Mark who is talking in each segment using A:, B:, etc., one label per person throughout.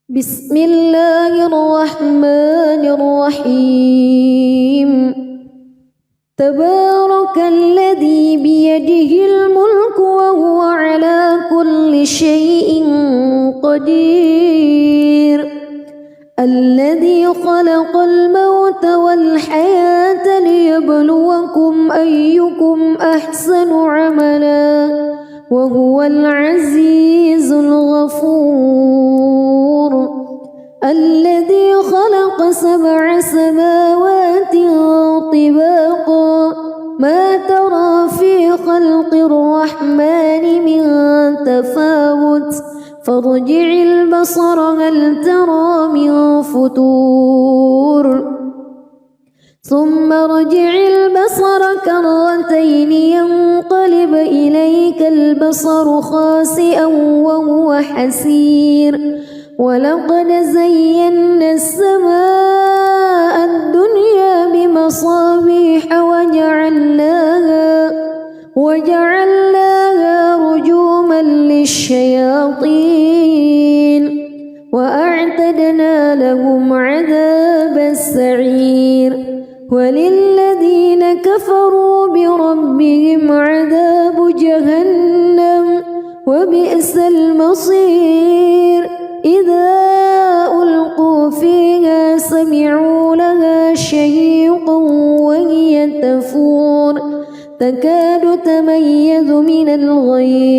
A: بسم الله الرحمن الرحيم تبارك الذي بيده الملك وهو على كل شيء قدير الذي خلق الموت والحياة ليبلوكم أيكم أحسن عملا وهو العزيز الغفور الذي خلق 7 سماوات طباقا ما ترى في خلق الرحمن من تفاوت فارجع البصر هل ترى من فتور ثم ارجع البصر كرتين ينقلب إليك البصر خاسئا وهو حسير ولقد زينا السماء الدنيا بمصابيح وجعلناها رجوما للشياطين وأعتدنا لهم عذاب السعير وللذين كفروا بربهم عذاب جهنم وبئس المصير إذا ألقوا فيها سمعوا لها شهيقا وهي تفور تكاد تميز من الغيظ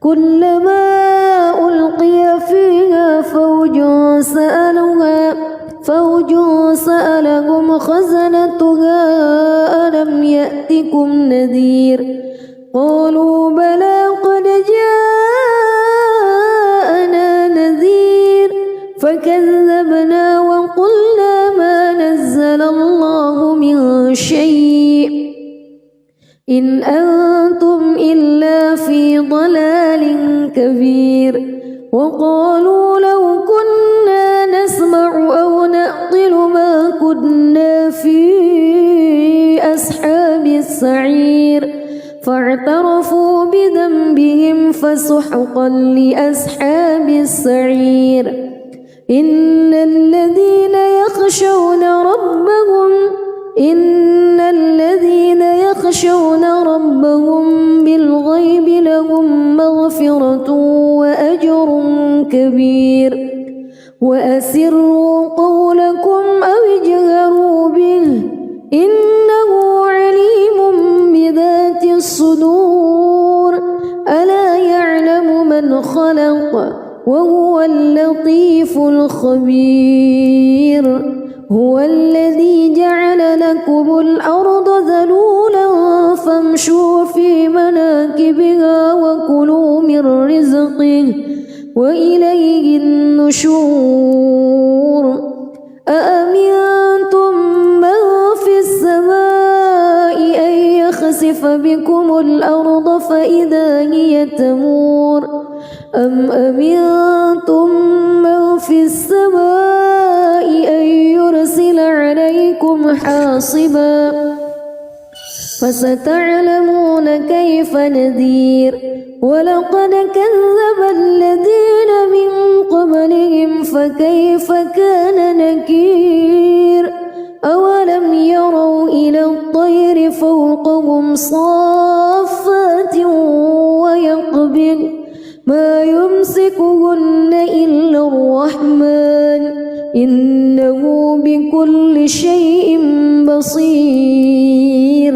A: كلما ألقي فيها فوج سألهم خزنتها ألم يأتكم نذير قالوا بلى قد جاءنا نذير فكذبنا وقلنا ما نزل الله من شيء إن أنتم إلا في ضلال كبير وقالوا لو كنا نسمع أو نعقل ما كنا في أصحاب السعير فاعترفوا بذنبهم فسحقا لأصحاب السعير إن الذين يخشون ربهم بالغيب لهم مغفرة وأجر كبير وأسروا قولكم أو اجهروا به إنه عليم بذات الصدور ألا يعلم من خلق وهو اللطيف الخبير هو الذي جعل لكم الأرض ذلولا فامشوا في مناكبها وكلوا من رزقه وإليه النشور أأمنتم من في السماء أن يخسف بكم الأرض فإذا هي تمور أم أمنتم من في السماء أن يرسل عليكم حاصبا فستعلمون كيف نذير ولقد كذب الذين من قبلهم فكيف كان نكير أولم يروا إلى الطير فوقهم صافات ويقبض ما يمسكهن إلا الرحمن إنه بكل شيء بصير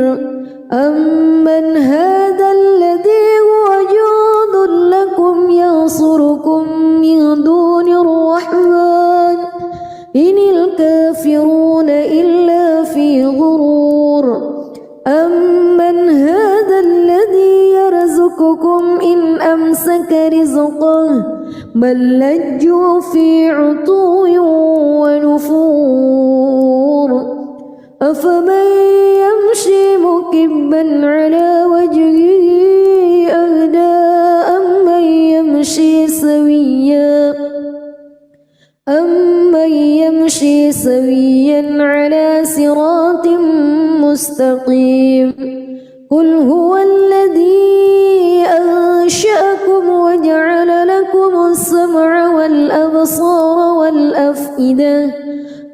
A: أمن هذا الذي هو جند لكم ينصركم من دون الرحمن إن الكافرون إلا في غرور أمن هذا الذي يرزقكم إن أمسك رزقه بل لجوا في عتو ونفور أفمن يمشي مكبا على وجهه أهدى سويا على صراط مستقيم قل هو الذي أنشأكم وجعل لكم السمع والأبصار والأفئدة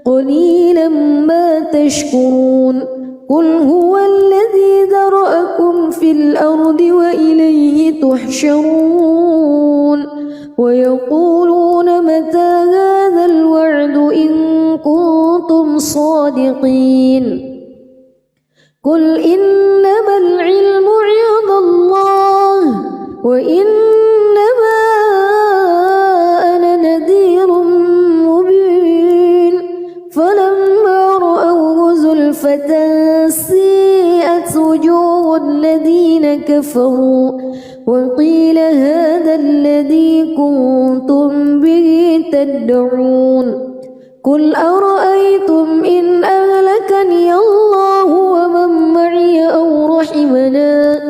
A: قليلا ما تشكرون قل هو الذي ذرأكم في الأرض وإليه تحشرون ويقولون متى هذا الوعد إن كنتم صادقين قل إنما العلم عند الله وإنما أنا نذير مبين فلما رأوه زلفة سيئت وجوه الذين كفروا وقيل هذا الذي كنتم به تدعون قل أرأيتم إن أهلكني الله ومن معي أو رحمنا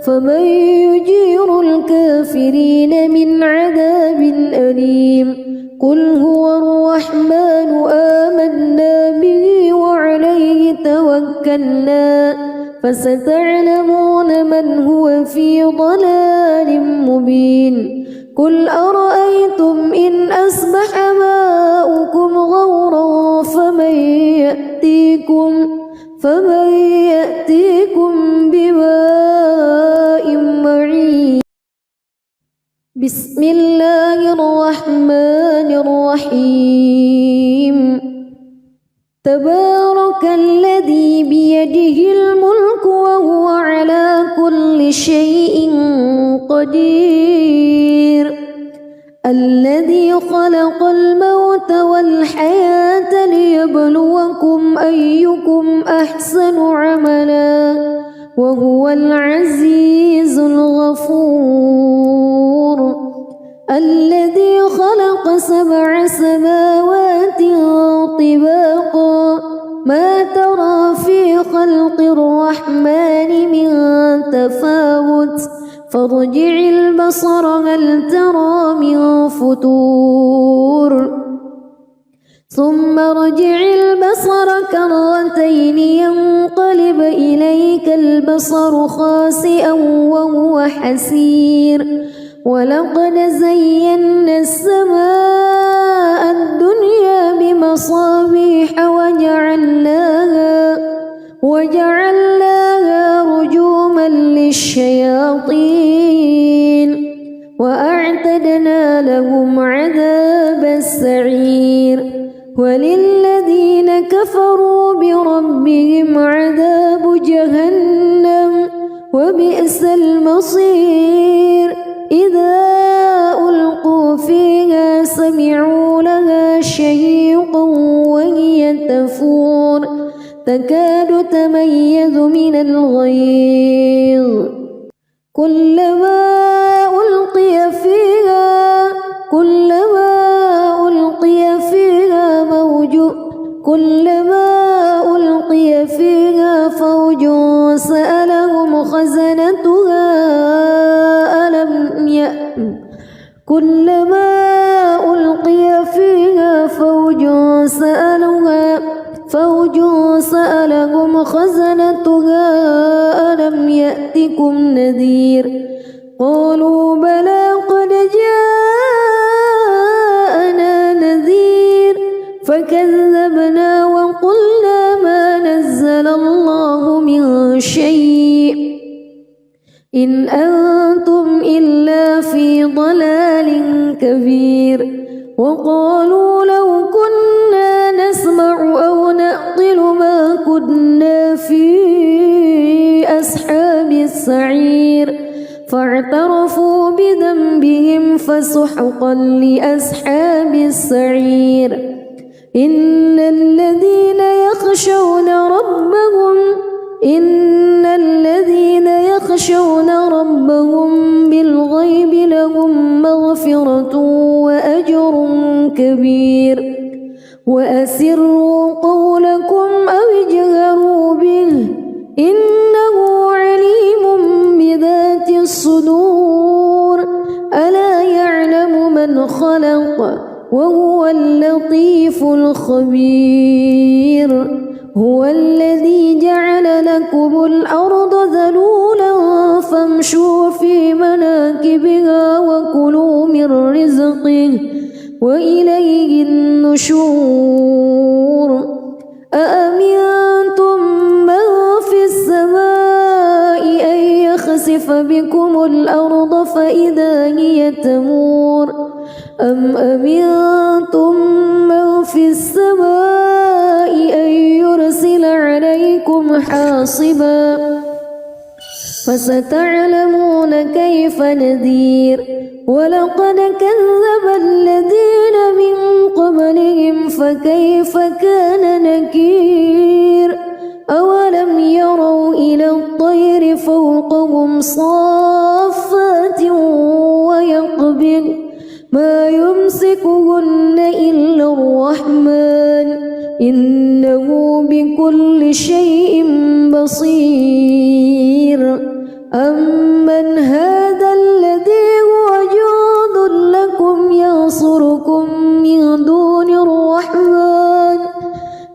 A: فمن يجير الكافرين من عذاب أليم قل هو الرحمن آمنا به وعليه توكلنا فستعلمون من هو في ضلال مبين قل أرأيتم إن أصبح ماؤكم غورا فمن يأتيكم بماء معين بسم الله الرحمن الرحيم تبارك الذي بيده الملك وهو على كل شيء قدير الذي خلق الموت والحياة ليبلوكم أيكم أحسن عملا وهو العزيز الغفور الذي خلق 7 سماوات طباقا ما ترى في خلق الرحمن من تفاوت فارجع البصر هل ترى من فتور ثم ارجع البصر كرتين ينقلب إليك البصر خاسئا وهو حسير ولقد زينا السماء الدنيا بمصابيح وجعلناها رجوما للشياطين وأعتدنا لهم عذاب السعير وللذين كفروا بربهم عذاب جهنم وبئس المصير إذا ألقوا فيها سمعوا لها شهيقا وهي تفور تكاد تميز من الغيظ كلما ألقي فيها فوج سألهم خزنتها ألم يأتكم نذير قالوا بلى قد جاءنا نذير فكذبنا وقلنا ما نزل الله من شيء إن أنتم إلا في ضلال كبير وقالوا لو كنا نسمع أو نعقل ما كنا في أصحاب السعير فاعترفوا بذنبهم فسحقا لأصحاب السعير إن الذين يخشون ربهم بالغيب لهم مغفرة وأجر كبير وأسروا قولكم أو اجهروا به إنه عليم بذات الصدور ألا يعلم من خلق وهو اللطيف الخبير هو الذي جعل لكم الأرض ذلولا فامشوا في مناكبها وكلوا من رزقه وإليه النشور أأمنتم من في السماء أن يخسف بكم الأرض فإذا هي تمور أم أمنتم من في السماء أن يرسل عليكم حاصبا فستعلمون كيف نذير ولقد كذب الذين من قبلهم فكيف كان نكير أولم يروا إلى الطير فوقهم صافات ويقبض ما يمسكهن إلا الرحمن إنه بكل شيء بصير أمن هذا الذي هو جند لكم ينصركم من دون الرحمن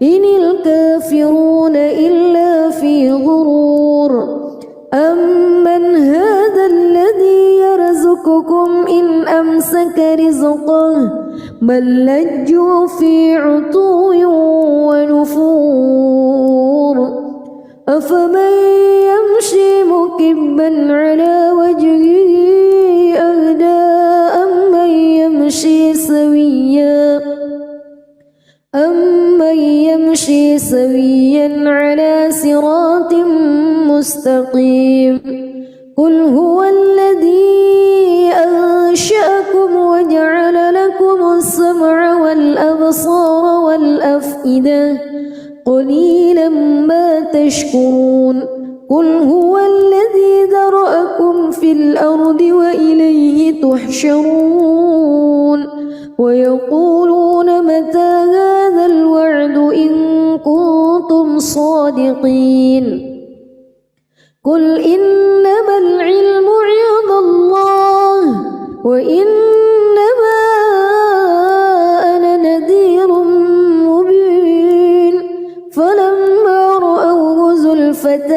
A: إن الكافرون إلا في غرور أمن هذا الذي يرزقكم إن أمسك رزقه بل لجوا في عتو ونفور أفمن يمشي مكبا على وجهه أهدى أمن يمشي سويا على صراط مستقيم قل هو الذي أنشأكم وجعل لكم السمع والأبصار والأفئدة قليلا ما تشكرون قل هو الذي ذرأكم في الأرض وإليه تحشرون ويقولون متى هذا الوعد إن كنتم صادقين قل إنما العلم عند الله وإنما أنا نذير مبين فلما رأوه زلفة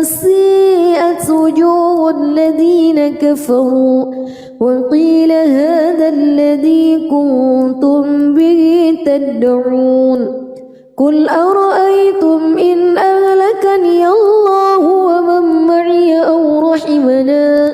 A: سيئت وجوه الذين كفروا وقيل هذا الذي كنتم به تدعون قل أرأيتم إن أهلكني الله ومن معي أو رحمنا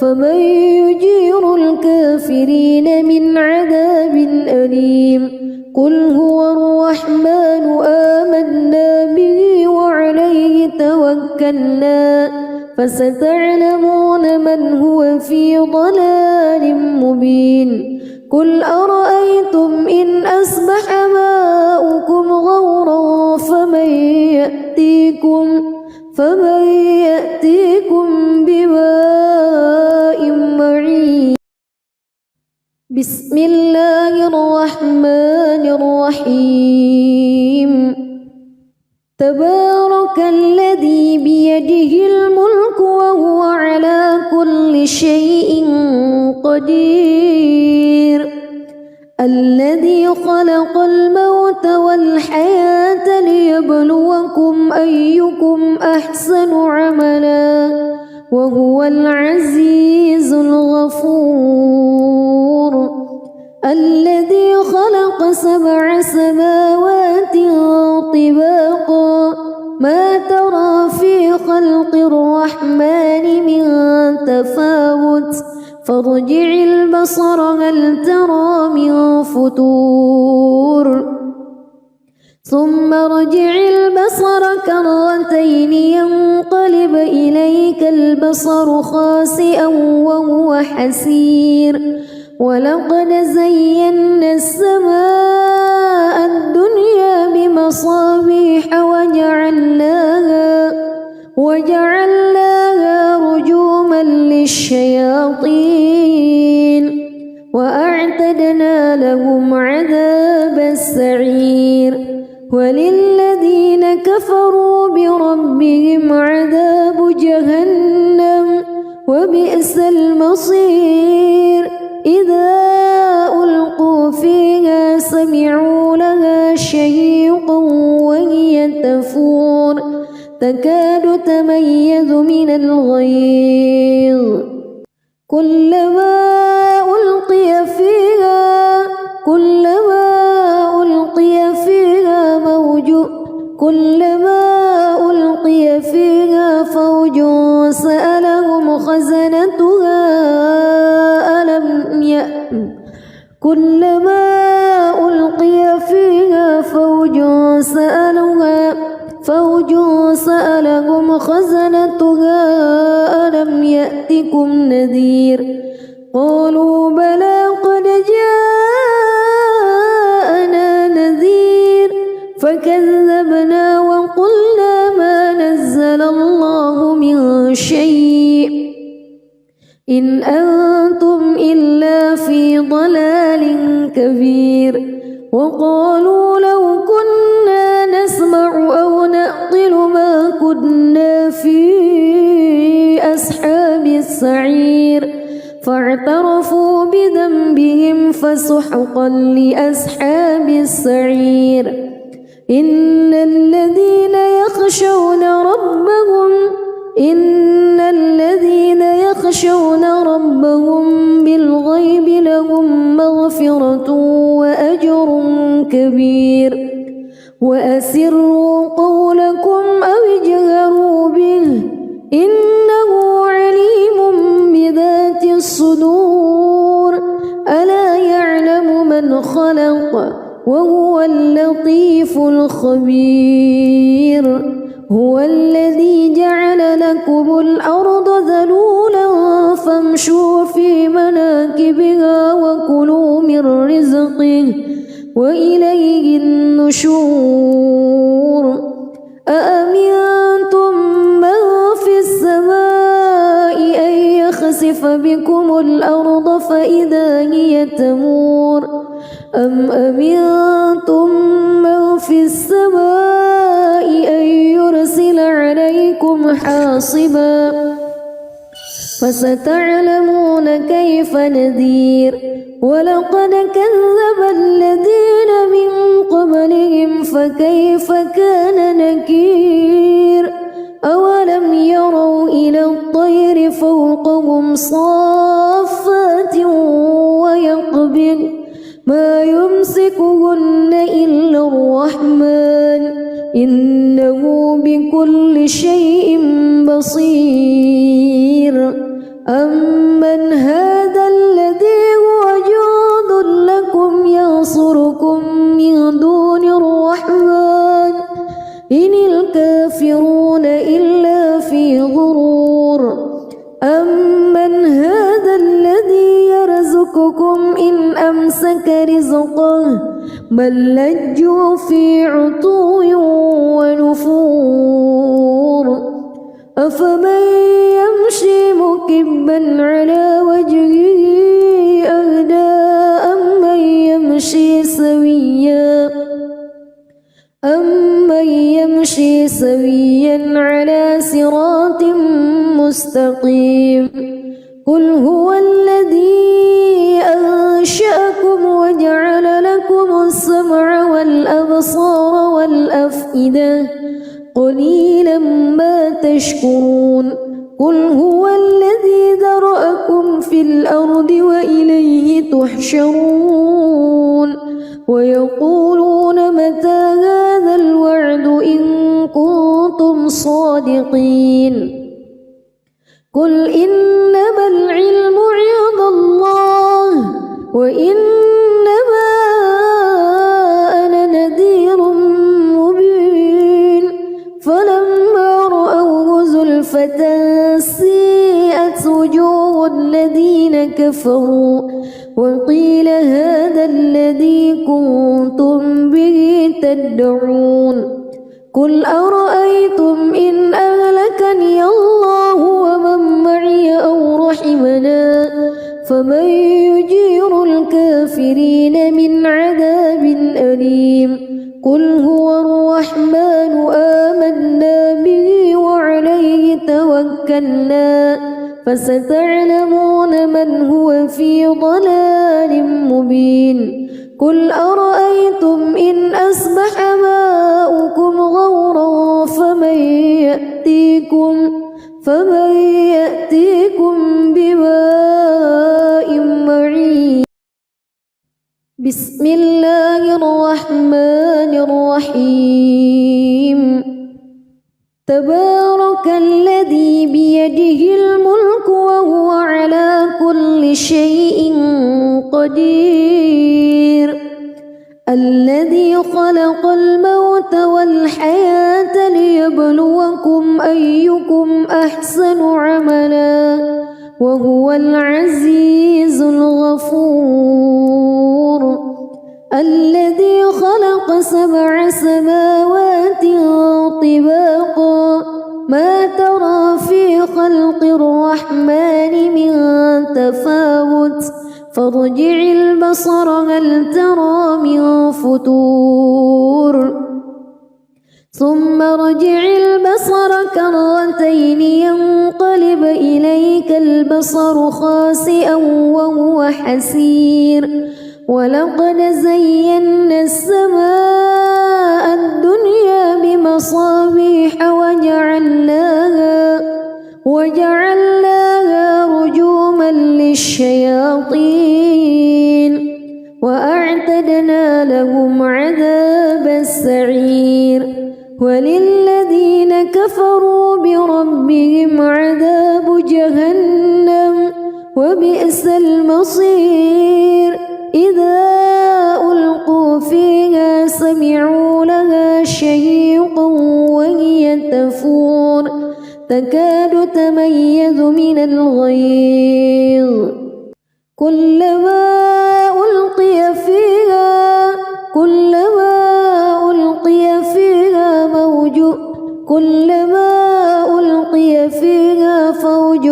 A: فمن يجير الكافرين من عذاب أليم قل هو الرحمن آمنا به وعليه توكلنا فستعلمون من هو في ضلال مبين قل أرأيتم إن أصبح ماؤكم غورا فمن يأتيكم بماء معين بسم الله الرحمن الرحيم تبارك الذي بيده الملك وهو على كل شيء قدير الذي خلق الموت والحياة ليبلوكم أيكم أحسن عملا وهو العزيز الغفور الذي خلق 7 سماوات طباقا ما ترى في خلق الرحمن من تفاوت فارجع البصر هل ترى من فتور ثم ارجع البصر كرتين ينقلب إليك البصر خاسئا وهو حسير ولقد زينا السماء الدنيا بمصابيح وجعلناها رجوما للشياطين وأعتدنا لهم عذاب السعير وللذين كفروا بربهم عذاب جهنم وبئس المصير إذا ألقوا فيها يتميز من الغيظ كلما ألقي فيها فوج سألهم خزنتها ألم يأتكم نذير قالوا بلى قد جاءنا نذير فكذبنا وقلنا ما نزل الله من شيء إن أنتم إلا في ضلال كبير وقالوا لو كنا نسمع أو نعقل ما كنا في أصحاب السعير فاعترفوا بذنبهم فسحقا لأصحاب السعير إن الذين يخشون ربهم بالغيب لهم مغفرة وأجر كبير وأسروا قولكم أو اجهروا به إنه عليم بذات الصدور ألا يعلم من خلق وهو اللطيف الخبير هو الذي جعل لكم الأرض ذلولا فامشوا في مناكبها وكلوا من رزقه وإليه النشور أأمنتم من في السماء أن يخسف بكم الأرض فإذا هي تمور أم أمنتم من في السماء أن يرسل عليكم حاصبا فستعلمون كيف نذير ولقد كذب الذين من قبلهم فكيف كان نكير أولم يروا إلى الطير فوقهم صافات ويقبض ما يمسكهن إلا الرحمن إنه بكل شيء بصير أمن هذا الذي هو جند لكم ينصركم من دون الرحمن إن الكافرون إلا في غرور أمن هذا الذي يرزقكم إن أمسك رزقه بل لجوا في عتو ونفور أفمن يمشي مكبا على وجهه أهدى أمن يمشي سويا على صراط مستقيم قل هو الذي أنشأكم وجعل لكم السمع والأبصار والأفئدة قليلا ما تشكرون قل هو الذي ذرأكم في الأرض وإليه تحشرون ويقولون متى هذا الوعد إن كنتم صادقين قل إنما العلم عند الله وإنما أنا نذير مبين فلما رأوه زلفة سيئت وجوه الذين كفروا وقيل هذا الذي كنتم به تدعون قل أرأيتم إن أهلكني الله ومن معي أو رحمنا فمن يجير الكافرين من عذاب أليم قل هو الرحمن آمنا به وعليه توكلنا فستعلمون من هو في ضلال مبين قل أرأيتم إن أصبح ماؤكم غورا فمن فيكم فمن يأتيكم بماء معين. بسم الله الرحمن الرحيم. تبارك الذي بيده الملك وهو على كل شيء قدير. الذي خلق الموت والحياة ليبلوكم أيكم أحسن عملا وهو العزيز الغفور. الذي خلق 7 سماوات طباقا ما ترى في خلق الرحمن من تفاوت فارجع البصر هل ترى من فتور ثم ارجع البصر كرتين ينقلب إليك البصر خاسئا وهو حسير. ولقد زينا السماء الدنيا بمصابيح وجعلناها رجوما للشياطين وأعتدنا لهم عذاب السعير. وللذين كفروا بربهم عذاب جهنم وبئس المصير. إذا ألقوا فيها سمعوا لها شهيقا وهي تفور تكاد تميز من الغيظ كلما ألقي فيها فوج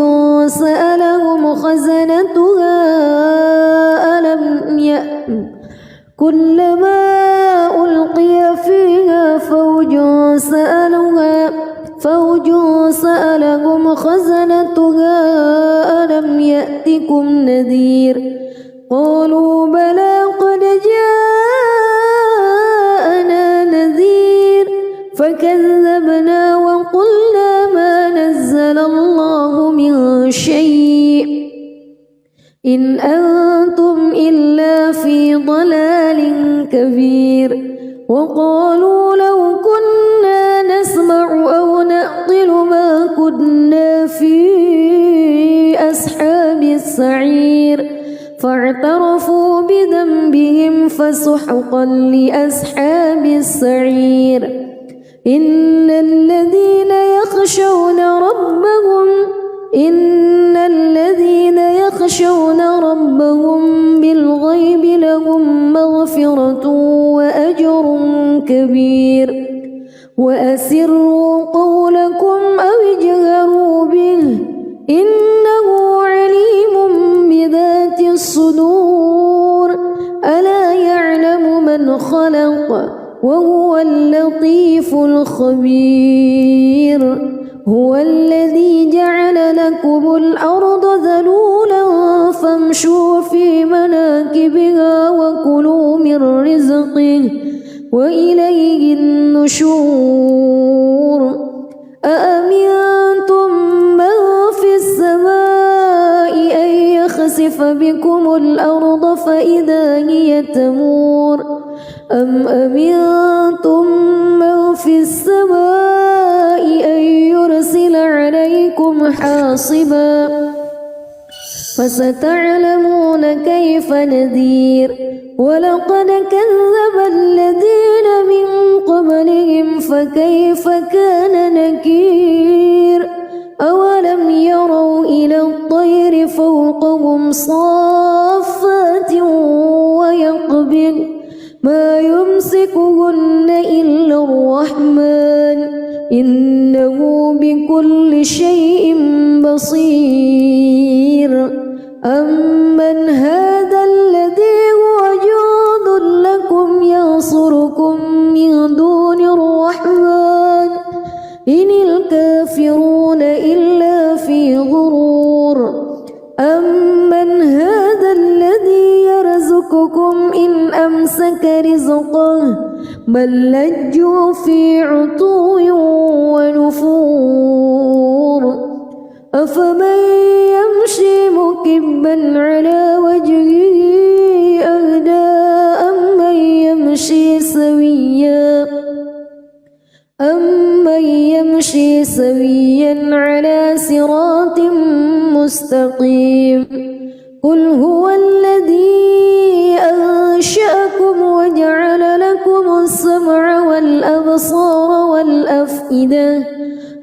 A: سألهم خزنتها ألم يأتكم نذير قالوا بلى قد جاءنا نذير فكذبنا وقلنا ما نزل الله من شيء إن أنتم إلا في ضلال كبير. وقالوا لو كنا نسمع أو نعقل ما كنا في أصحاب السعير فاعترفوا بذنبهم فسحقا لأصحاب السعير. إن الذين يخشون ربهم بالغيب لهم مغفرة وأجر كبير. وأسروا قولكم أو اجهروا به إنه عليم بذات الصدور. ألا يعلم من خلق وهو اللطيف الخبير. هو الذي جعل لكم الأرض ذلولا فامشوا في مناكبها وكلوا من رزقه وإليه النشور. أأمنتم من في السماء أن يخسف بكم الأرض فإذا هي تمور أم أمنتم من في السماء أن يرسل عليكم حاصبا فستعلمون كيف نذير. ولقد كذب الذين من قبلهم فكيف كان نكير. أولم يروا إلى الطير فوقهم صافات ويقبض ما يمسكهن إلا الرحمن إنه بكل شيء بصير. أمن هذا الذي هو جند لكم ينصركم من دون الرحمن إن الكافرون إلا في غرور. أمن هذا الذي يرزقكم إن أمسك رزقه بل لجوا في عتو ونفور. أفمن يمشي مكبا على وجهه أهدى أمن يمشي سويا على صراط مستقيم قل هو الذي أنشأكم وجعل لكم السمع والأبصار والأفئدة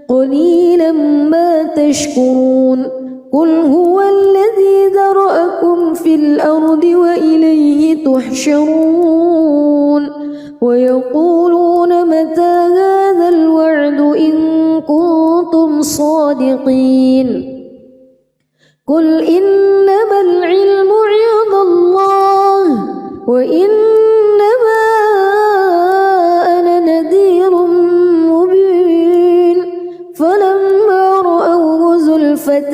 A: قليلا ما تشكرون قل هو الذي ذرأكم في الأرض وإليه تحشرون ويقولون متى هذا الوعد إن كنتم صادقين قل إنما العلم عند الله وإنما أنا نذير مبين فلما رأوه زلفة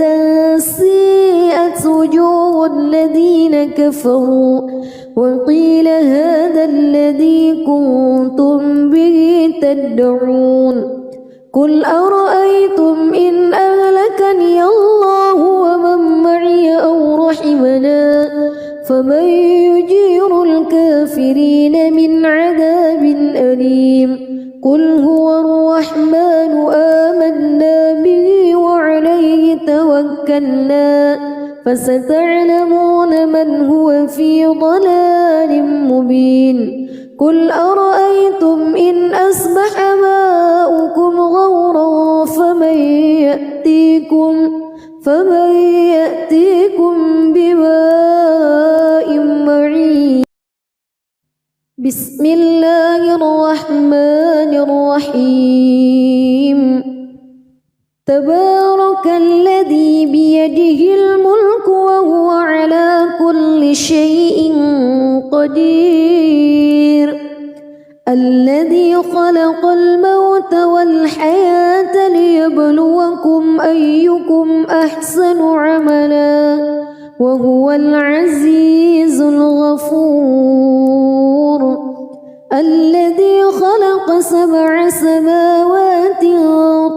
A: سيئت وجوه الذين كفروا وقيل هذا الذي كنتم به تدعون قل أرأيتم إن أهلكني الله ومن معي أو رحمنا فمن يجير الكافرين من عذاب أليم قل هو الرحمن آمنا به وعليه توكلنا فستعلمون من هو في ضلال مبين قل أرأيتم إن أصبح ماؤكم غورا فمن يأتيكم بماء معين بسم الله الرحمن الرحيم تبارك الذي بيده الملك وهو على كل شيء قدير الذي خلق الموت والحياة ليبلوكم أيكم أحسن عملا وهو العزيز الغفور الذي خلق 7 سماوات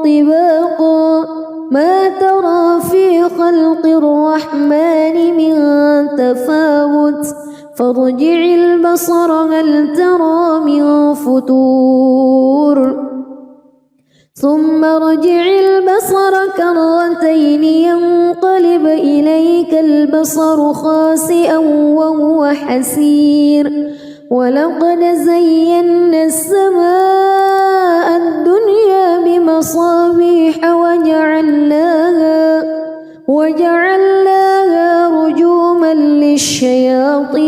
A: طباقا ما ترى في خلق الرحمن من تفاوت فارجع البصر هل ترى من فطور ثم ارجع البصر كرتين ينقلب إليك البصر خاسئا وهو حسير ولقد زينا السماء الدنيا بمصابيح وجعلناها رجوما للشياطين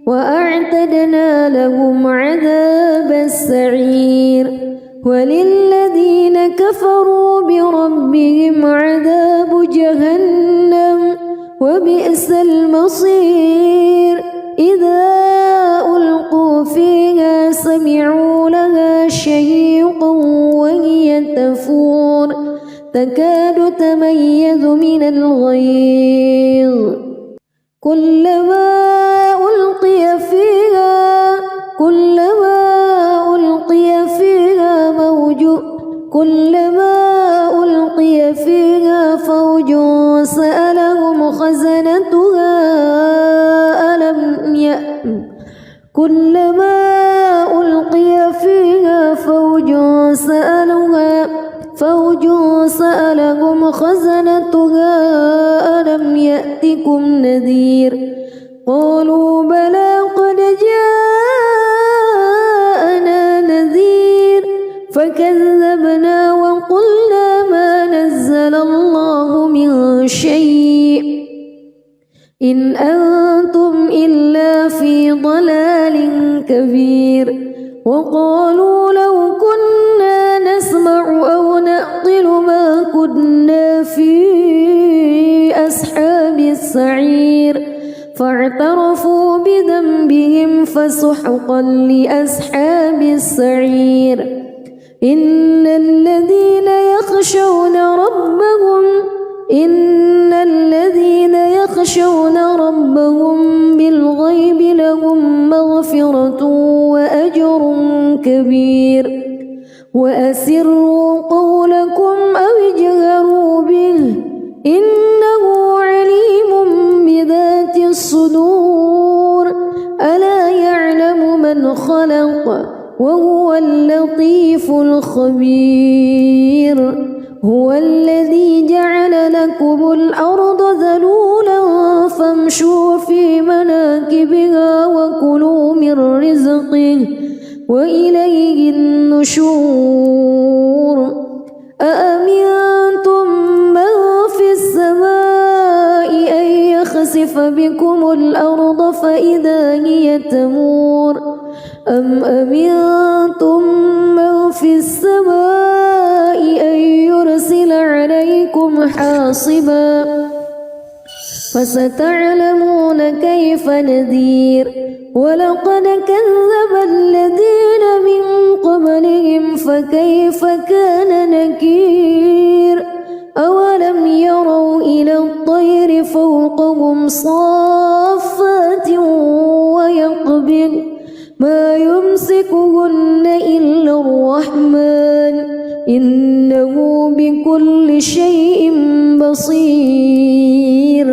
A: وأعتدنا لهم عذاب السعير وللذين كفروا بربهم عذاب جهنم وبئس المصير إذا ألقوا فيها سمعوا لها شهيقا وهي تفور تكاد تميز من الغيظ كلما ألقي فيها فوج سألهم خزنتها كلما ألقي فيها فوج سألهم خزنتها ألم يأتكم نذير قالوا بلى قد جاءنا نذير فكذبنا وقلنا ما نزل الله من شيء إن أنتم إلا في ضلال كبير وقالوا لو كنا نسمع أو نعقل ما كنا في أصحاب السعير فاعترفوا بذنبهم فسحقا لأصحاب السعير إن الذين يخشون ربهم بالغيب لهم مغفرة وأجر كبير وأسروا قولكم أو اجهروا وهو اللطيف الخبير هو الذي جعل لكم الأرض ذلولا فامشوا في مناكبها وكلوا من رزقه وإليه النشور أأمنتم من في السماء أن يخسف بكم الأرض فإذا هي تمور أم أمنتم من في السماء أن يرسل عليكم حاصبا فستعلمون كيف نذير ولقد كذب الذين من قبلهم فكيف كان نكير أولم يروا إلى الطير فوقهم صافات ويقبض ما يمسكهن إلا الرحمن إنه بكل شيء بصير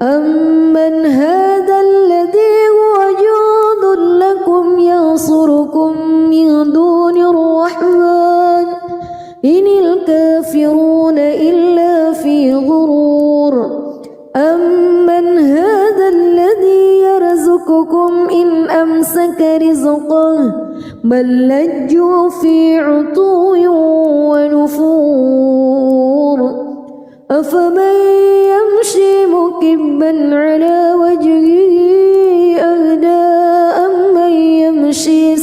A: أمن هذا الذي هو جند لكم ينصركم من دون الرحمن إن الكافرون إلا في غرور أمن هذا الذي يرزقكم إن أمسك رزقه بل لجوا في عتو ونفور أفمن يمشي مكبا على وجهه أهدى أمن يمشي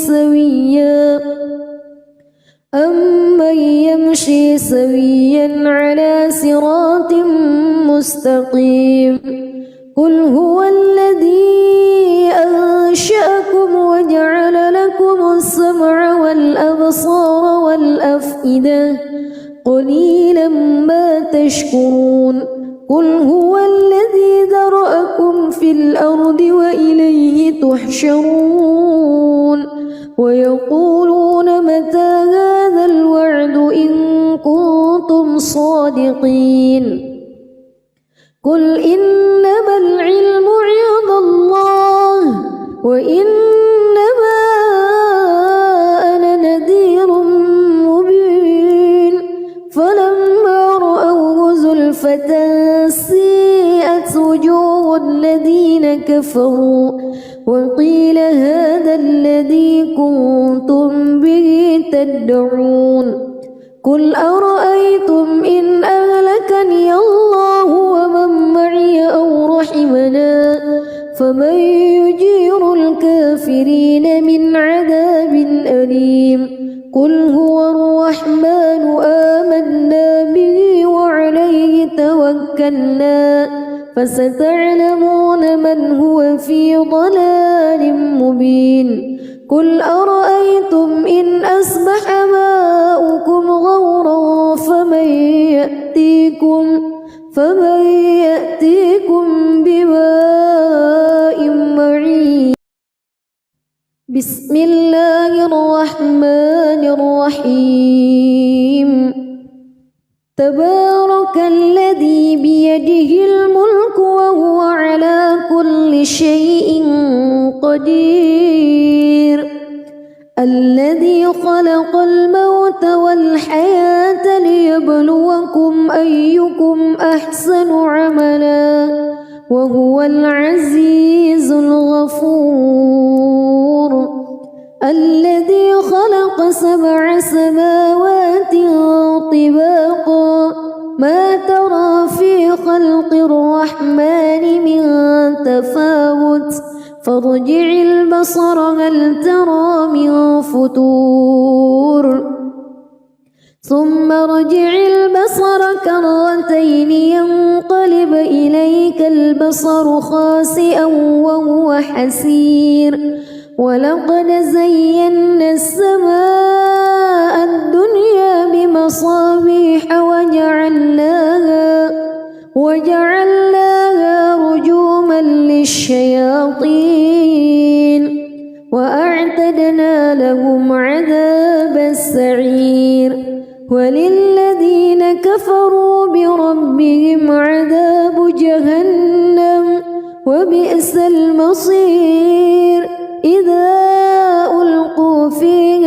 A: سويا على صراط مستقيم قل هو الذي أنشأكم وجعل لكم السمع والأبصار والأفئدة قليلا ما تشكرون قل هو الذي ذرأكم في الأرض وإليه تحشرون ويقولون متى هذا الوعد إن كنتم صادقين قل إنما العلم عند الله وإنما أنا نذير مبين فلما رأوه زلفة سيئت وجوه الذين كفروا وقيل هذا الذي كنتم به تدعون قل أرأيتم إن أهلكني الله ومن معي أو رحمنا فمن يجير الكافرين من عذاب أليم قل هو الرحمن آمنا به وعليه توكلنا فستعلمون من هو في ضلال مبين قل أرأيتم إن أصبح ماؤكم غورا فمن يأتيكم بماء معين بسم الله الرحمن الرحيم تبارك الذي بيده الملك وهو على كل شيء قدير الذي خلق الموت والحياة ليبلوكم أيكم أحسن عملا وهو العزيز الغفور الذي خلق 7 سماوات طباقا ما ترى في خلق الرحمن من تفاوت فارجع البصر هل ترى من فتور ثم ارجع البصر كرتين ينقلب إليك البصر خاسئا وهو حسير ولقد زينا السماء الدنيا بمصابيح وجعلناها رجوما للشياطين وأعتدنا لهم عذاب السعير وللذين كفروا بربهم عذاب جهنم وبئس المصير إذا ألقوا فيها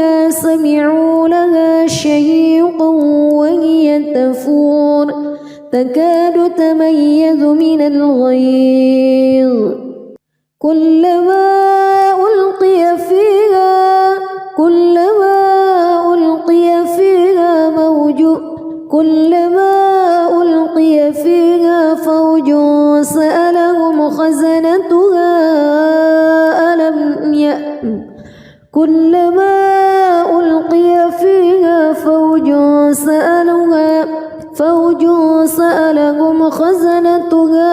A: تكاد تميز من الغيظ كلما ألقي فيها فوج سألهم خزنتها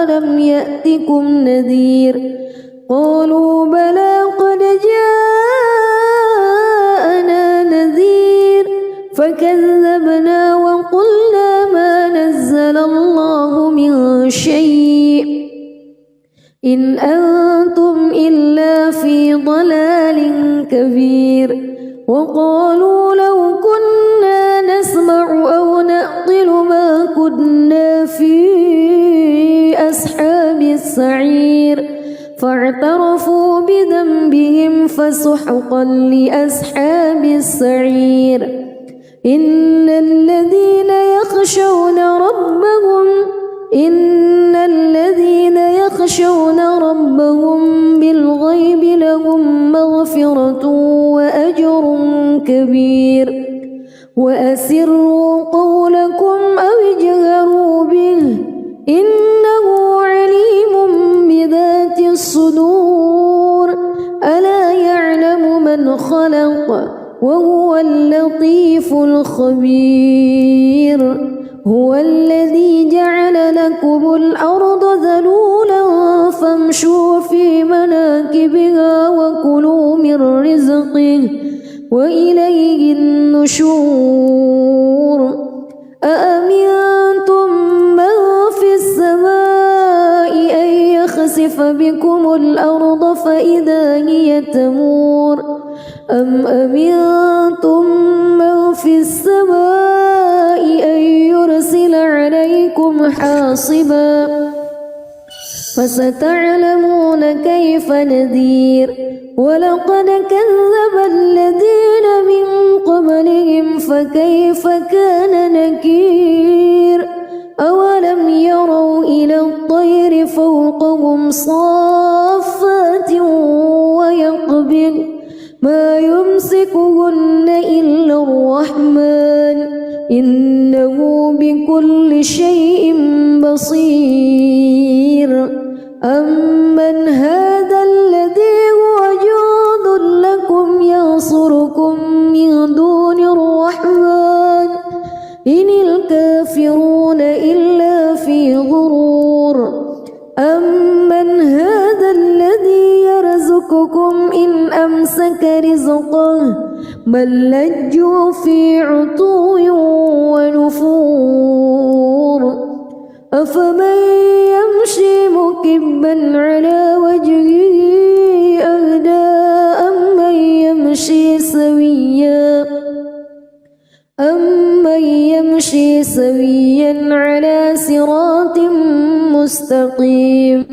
A: ألم يأتكم نذير قالوا بلى قد جاءنا نذير فكذبنا وقلنا ما نزل الله من شيء إن أنتم إلا في ضلال كبير وقالوا لو كنا نسمع أو نعقل ما كنا في أصحاب السعير فاعترفوا بذنبهم فسحقا لأصحاب السعير إن الذين يخشون ربهم بالغيب لهم مغفرة وأجر كبير وأسروا قولكم أو اجهروا به إنه عليم بذات الصدور ألا يعلم من خلق وهو اللطيف الخبير هو الذي جعل لكم الأرض ذلولا فامشوا في مناكبها وكلوا من رزقه وإليه النشور أأمنتم من في السماء أن يخسف بكم الأرض فإذا هي تمور أم أمنتم من في السماء أن يرسل عليكم حاصبا فستعلمون كيف نذير ولقد كذب الذين من قبلهم فكيف كان نكير أولم يروا إلى الطير فوقهم صافات ويقبض ما يمسكهن إلا الرحمن إنه بكل شيء بصير أمن هذا الذي هو جند لكم ينصركم من دون الرحمن إن الكافرون إلا في غرور أمن هذا الذي يرزقكم إن أمسك رزقه بل لجوا في عتو ونفور أفمن يمشي مكبا على وجهه أهدى أمن يمشي سويا على صراط مستقيم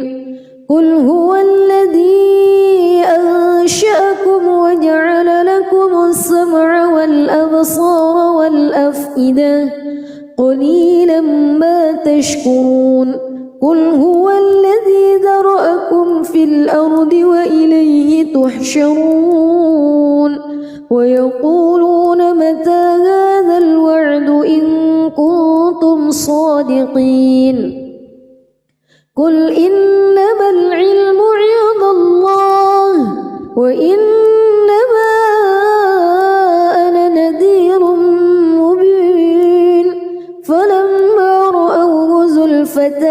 A: قل هو الذي أنشأكم وجعل لكم السمع والأبصار والأفئدة قليلا ما تشكرون قل هو الذي ذرأكم في الأرض وإليه تحشرون ويقولون متى هذا الوعد إن كنتم صادقين قل إنما العلم عند الله وإنما أنا نذير مبين فلما رأوه زلفة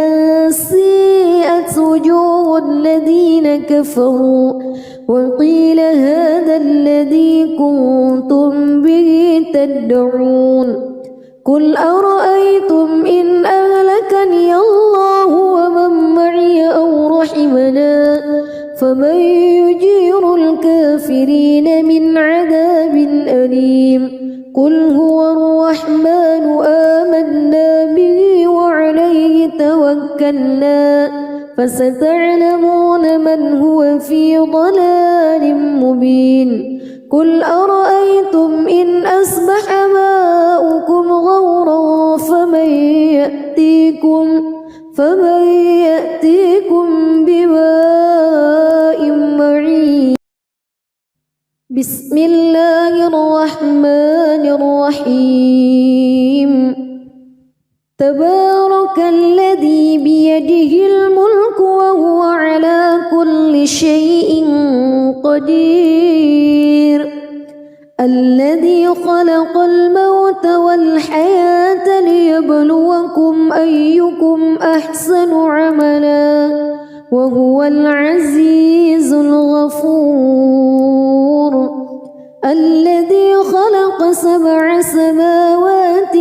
A: سيئت وجوه الذين كفروا وقيل هذا الذي كنتم به تدعون قل أرأيتم إن أهلكني الله ومن معي أو رحمنا فمن يجير الكافرين من عذاب أليم قل هو الرحمن آمنا به وعليه توكلنا فستعلمون من هو في ضلال مبين قل أرأيتم إن أصبح ماؤكم غورا فمن يأتيكم بماء معين. بسم الله الرحمن الرحيم. تبارك الذي بيده الملك وهو على كل شيء قدير. الذي خلق الموت والحياة ليبلوكم أيكم أحسن عملا وهو العزيز الغفور. الذي خلق 7 سماوات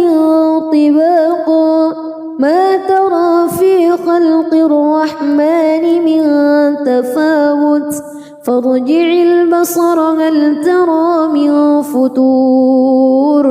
A: طباقا ما ترى في خلق الرحمن من تفاوت فارجع البصر هل ترى من فتور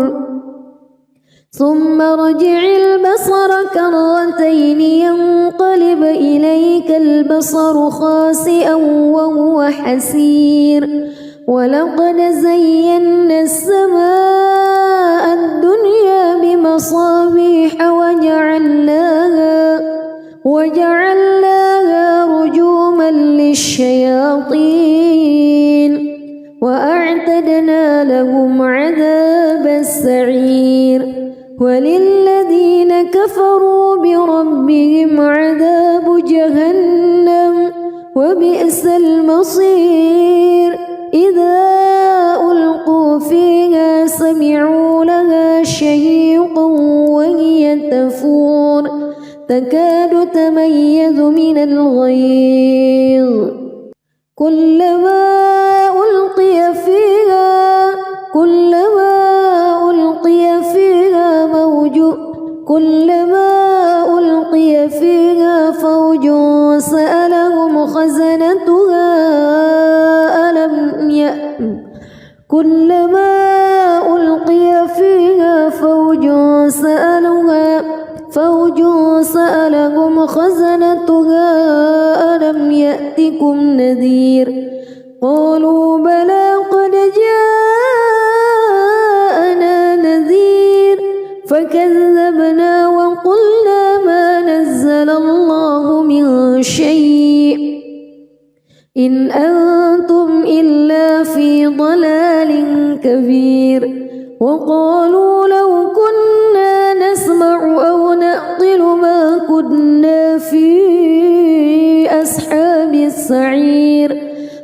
A: ثم ارجع البصر كرتين ينقلب إليك البصر خاسئا وهو حسير. ولقد زينا السماء الدنيا بمصابيح وجعلناها رجوما للشياطين وأعتدنا لهم عذاب السعير. وللذين كفروا بربهم عذاب جهنم وبئس المصير. إذا ألقوا فيها سمعوا لها شهيقا وهي تفور تكاد تميز من الغيظ. كلما ألقي فيها فوج سألهم خزنتها ألم يأتكم نذير. قالوا بلى قد جاءنا نذير فكذبنا وقلنا ما نزل الله من شيء إن أنتم إلا في ضلال كبير. وقالوا لو كنا نسمع أو نعقل ما كنا في أصحاب السعير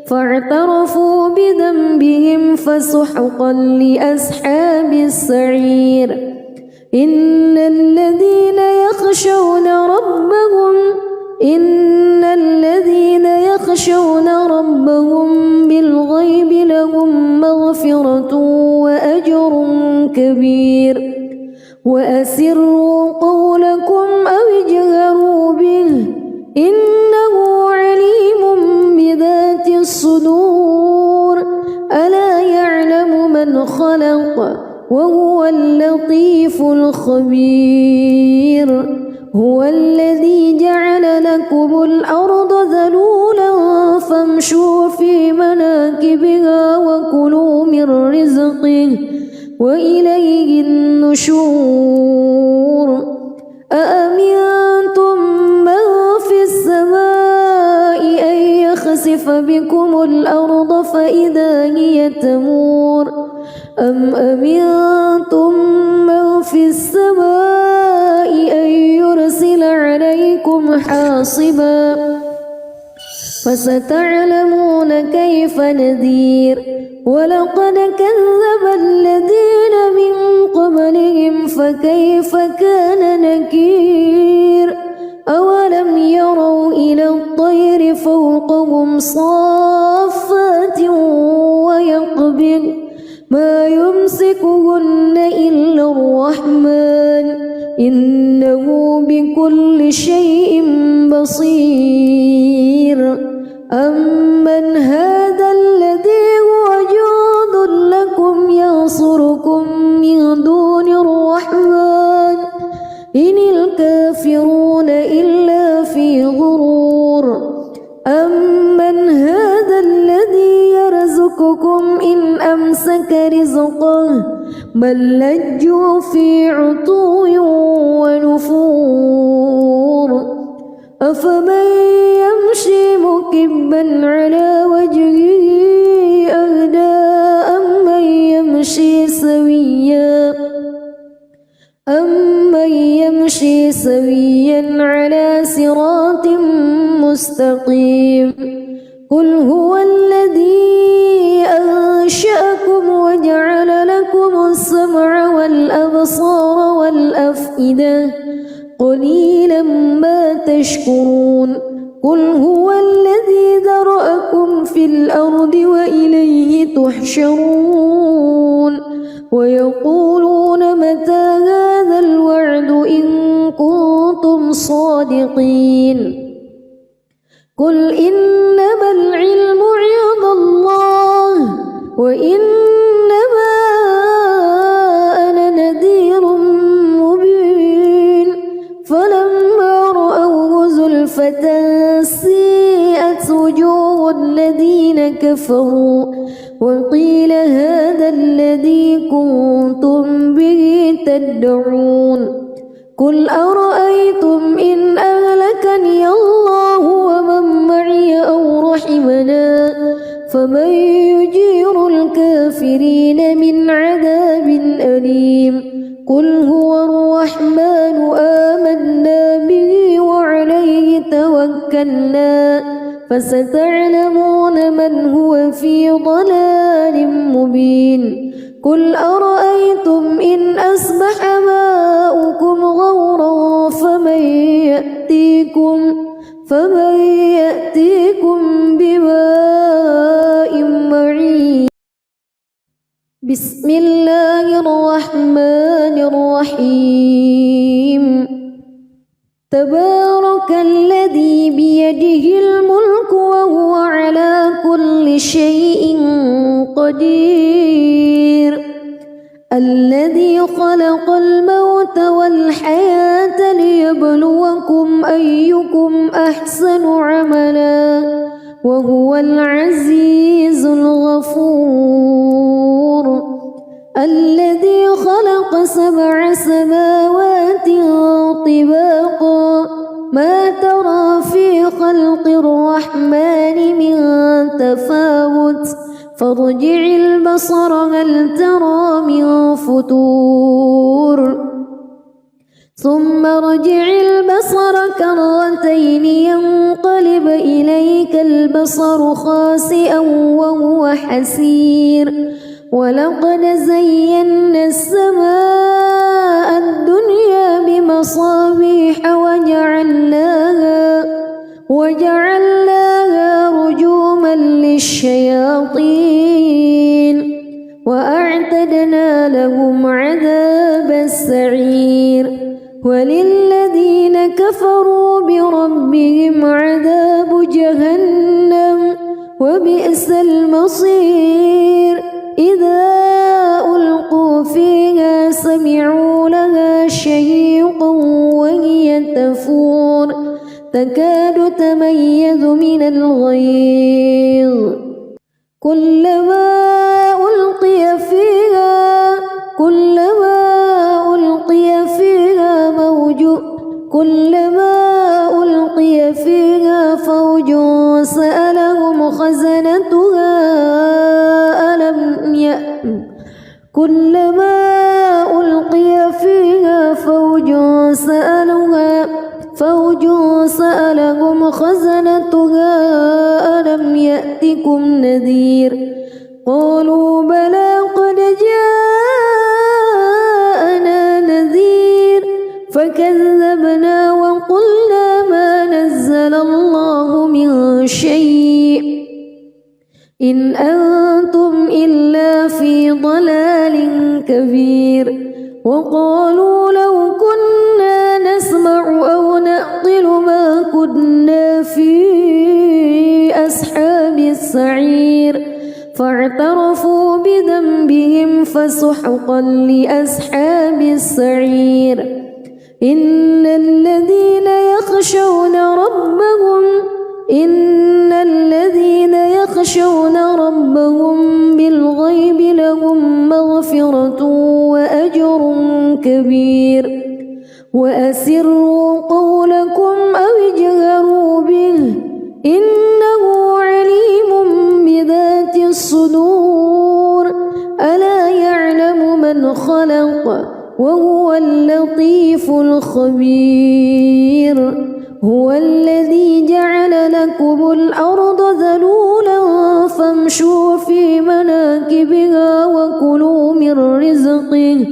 A: فاعترفوا بذنبهم فسحقا لأصحاب السعير. إن الذين يخشون ربهم بالغيب لهم مغفرة وأجر كبير. وأسروا قولكم أو اجهروا به إنه عليم بذات الصدور. ألا يعلم من خلق وهو اللطيف الخبير. هو الذي جعل لكم الأرض ذلولا فامشوا في مناكبها وكلوا من رزقه وإليه النشور. أأمنتم من في السماء أن يخسف بكم الأرض فإذا هي تمور أم أمنتم من في السماء أن يرسل عليكم حاصبا فستعلمون كيف نذير. ولقد كذب الذين من قبلهم فكيف كان نكير. أولم يروا إلى الطير فوقهم صافات ويقبض ما يمسكهن إلا الرحمن إنه بكل شيء بصير. أمن هذا الذي هو جند لكم ينصركم من دون الرحمن إن الكافرون إلا في غرور. أمن نسألك رزقه بل لجوا في عتو ونفور أفمن يمشي مكبا على وجهه أهدى أمن يمشي سويا على صراط مستقيم قل هو الذي أنشأكم وجعل لكم السمع والأبصار والأفئدة قليلا ما تشكرون قل هو الذي ذرأكم في الأرض وإليه تحشرون ويقولون متى هذا الوعد إن كنتم صادقين قل إنما العلم عند الله وإنما أنا نذير مبين فلما رأوه زلفة سيئت وجوه الذين كفروا وقيل هذا الذي كنتم به تدعون قل أرأيتم إن أهلكني الله ومن معي أو رحمنا فمن يجير الكافرين من عذاب أليم قل هو الرحمن آمنا به وعليه توكلنا فستعلمون من هو في ضلال مبين قل أرأيتم إن أصبح ماؤكم غورا فمن يأتيكم بماء معين بسم الله الرحمن الرحيم تبارك الذي بيده الملك وهو على كل شيء قدير الذي خلق الموت والحياة ليبلوكم أيكم أحسن عملا وهو العزيز الغفور الذي خلق 7 سماوات طباقا ما ترى في خلق الرحمن من تفاوت فارجع البصر هل ترى من فتور ثم ارجع البصر كرتين ينقلب إليك البصر خاسئا وهو حسير ولقد زينا السماء الدنيا بمصابيح وجعلناها رجوما للشياطين وأعتدنا لهم عذاب السعير وللذين كفروا بربهم عذاب جهنم وبئس المصير إذا ألقوا فيها سمعوا لها شهيقا وهي تفور تكاد تميز من الغيظ كلما ألقي فيها فوج سألهم خزنتها ألم يأتكم نذير قالوا بلى قد جاءنا نذير فكذبنا وقلنا ما نزل الله من شيء إن أنتم إلا في ضلال كبير وقالوا لو كنا نسمع أو نعقل ما كنا في أصحاب السعير فاعترفوا بذنبهم فسحقا لأصحاب السعير إن الذين يخشون ربهم بالغيب لهم مغفرة وأجر كبير وأسروا قولكم أو اجهروا به إنه عليم بذات الصدور ألا يعلم من خلق وهو اللطيف الخبير هو الذي جعل لكم الأرض ذلولا فامشوا في مناكبها وكلوا من رزقه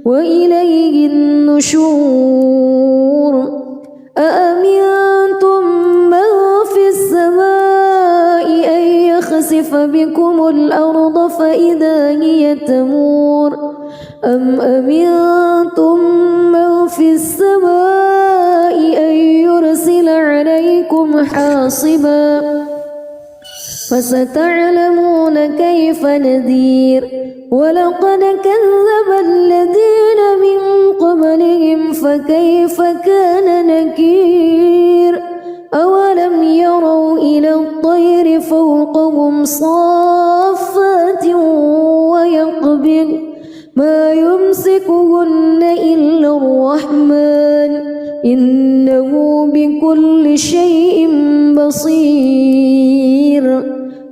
A: وإليه النشور أأمنتم من في السماء أن يخسف بكم الأرض فإذا هي تمور أم أمنتم من في السماء أن يرسل عليكم حاصبا فستعلمون كيف نذير ولقد كذب الذين من قبلهم فكيف كان نكير أولم يروا إلى الطير فوقهم صافات ويقبض ما يمسكهن إلا الرحمن إنه بكل شيء بصير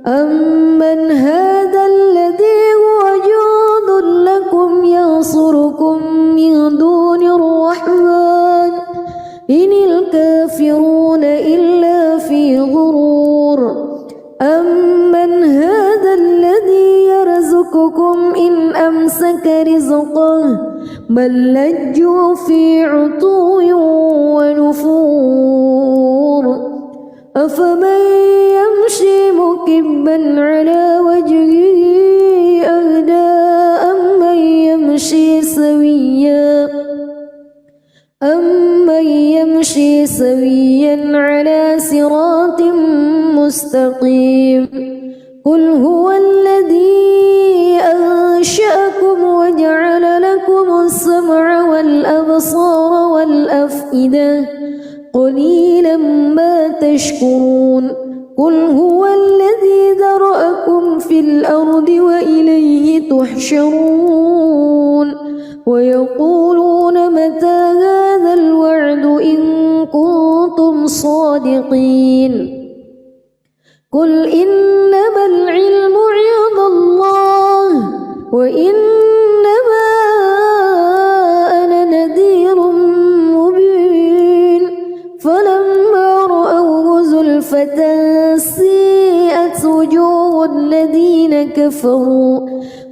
A: أمن هذا الذي هو جند لكم ينصركم من دون الرحمن إن الكافرون إلا في غرور أمن هذا الذي يرزقكم إن أمسك رزقه بل لجوا في عتو ونفور أفمن يمشي مكبا على وجهه أهدى أمن يمشي سويا على صراط مستقيم قل هو الذي أنشأكم وجعل لكم السمع والأبصار والأفئدة قليلا ما تشكرون قل هو الذي ذرأكم في الأرض وإليه تحشرون ويقولون متى هذا الوعد إن كنتم صادقين قل إنما العلم عند الله وإنما أنا نذير مبين فلما رأوه زلفة سيئت وجوه الذين كفروا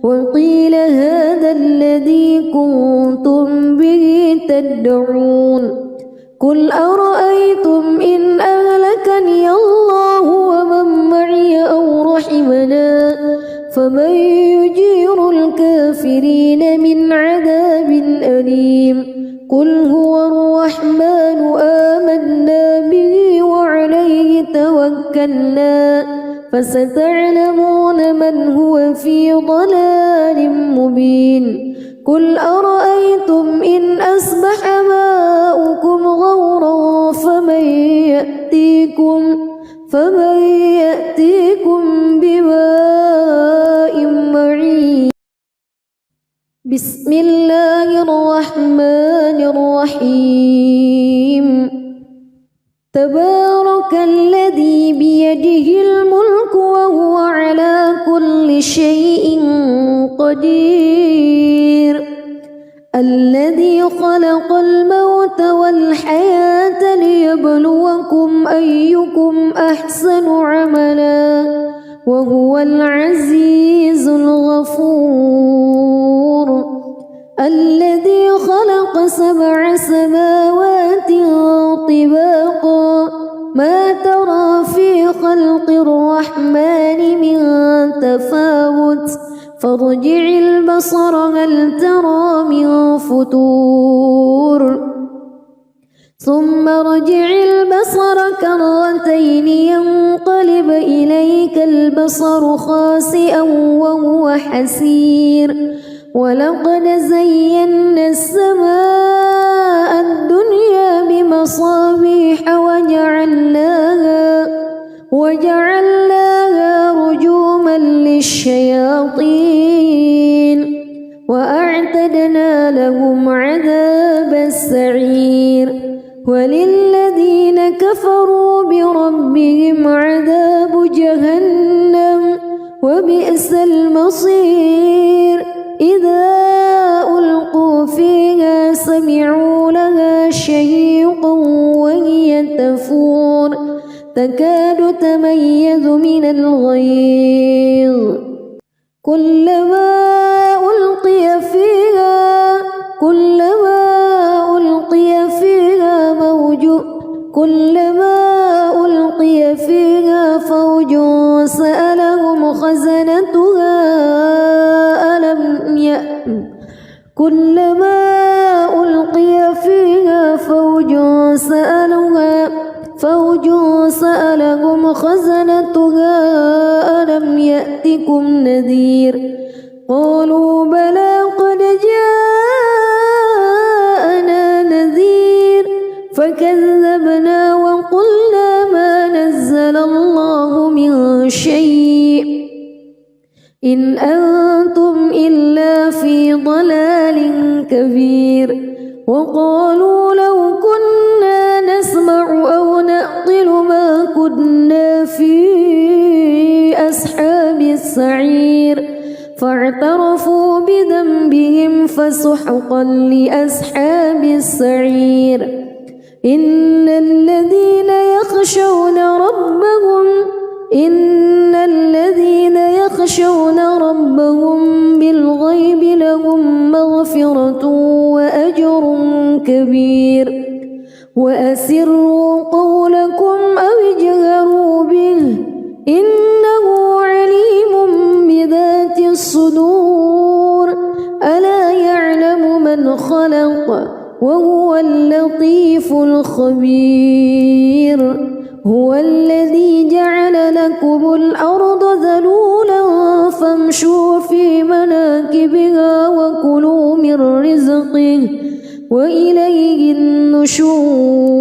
A: وقيل هذا الذي كنتم به تدعون قل أرأيتم إن أهلكني الله ومن معي أو رحمنا فمن يجير الكافرين من عذاب أليم قل هو الرحمن آمنا به وعليه توكلنا فستعلمون من هو في ضلال مبين قل أرأيتم إن أصبح ماؤكم غورا فمن يأتيكم بماء معين بسم الله الرحمن الرحيم تبارك الذي بيده الملك وهو على كل شيء قدير الذي خلق الموت والحياة ليبلوكم أيكم أحسن عملا وهو العزيز الغفور الذي خلق 7 سماوات طباقا ما ترى في خلق الرحمن من تفاوت فارجع البصر هل ترى من فتور ثم ارجع البصر كرتين ينقلب إليك البصر خاسئا وهو حسير ولقد زينا السماء الدنيا بمصابيح وجعلناها رجوما للشياطين الشياطين وأعتدنا لهم عذاب السعير وللذين كفروا بربهم عذاب جهنم وبئس المصير إذا ألقوا فيها سمعوا لها شهيقا وهي تفور تكاد تميز من الغيظ كلما ألقي فيها فوج سألهم خزنتها ألم يأتكم نذير قالوا بلى قد جاءنا نذير فكذبنا وقلنا ما نزل الله من شيء إن أنتم إلا في ضلال كبير وقالوا لو كنا نسمع أو نعقل ما كنا في أصحاب السعير فاعترفوا بذنبهم فسحقا لأصحاب السعير إن الذين يخشون ربهم بالغيب لهم مغفرة وأجر كبير وأسروا قولكم أو اجهروا به إنه عليم بذات الصدور ألا يعلم من خلق وهو اللطيف الخبير هو الذي جعل لكم الأرض ذلولا فامشوا في مناكبها وكلوا من رزقه وإليه النشور